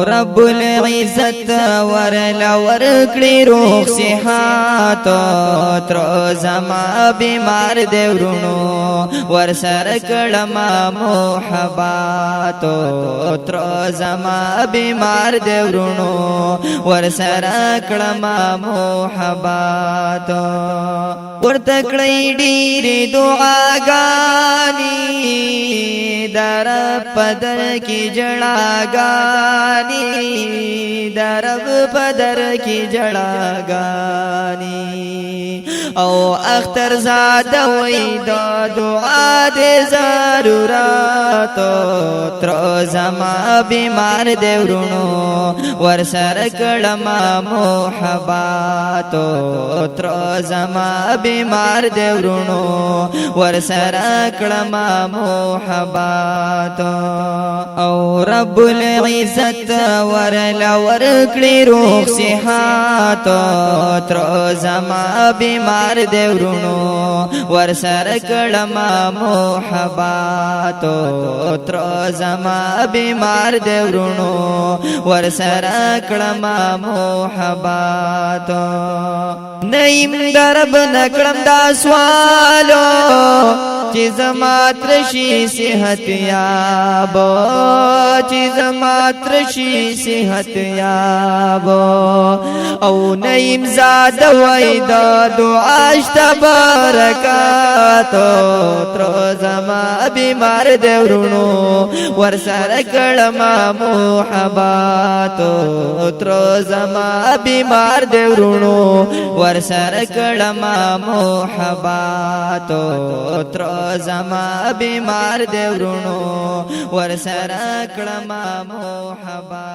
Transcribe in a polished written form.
رب العزت ورلا ورکړي روح صحت تر زما بیمار دی ورونو ور سره کړما محبت تر زما بیمار دی ورونو ور سره کړما محبت ورته کړی ډېرې دعاګانې در پدر کی جړاګانې درب پدر کی جړاګانې او اختر زاد وې دا دعا دې ضرورت تر زما بیمار دې ورونو ور سره کړما محبت تر زما بیمار دې ورونو ور سره کړما محبت او رب العزت ورلا ورکړي روح صحت تر زما بیمار دی ورونو ور سره کړما محبت تر زما بیمار دی ورونو ور سره کړما محبت نیم درب نکړم دا سوالو چې زما ترشي صحت یاب چې زما ترشي صحت یاب او نیم زاد وای دا دعا شت برکات تر زما بیمار دی ورونو ور سره کړما محبت تر زما بیمار دی ورونو ور سره کړما محبت تر زما بیمار دی ورونو ور سره کړما محبت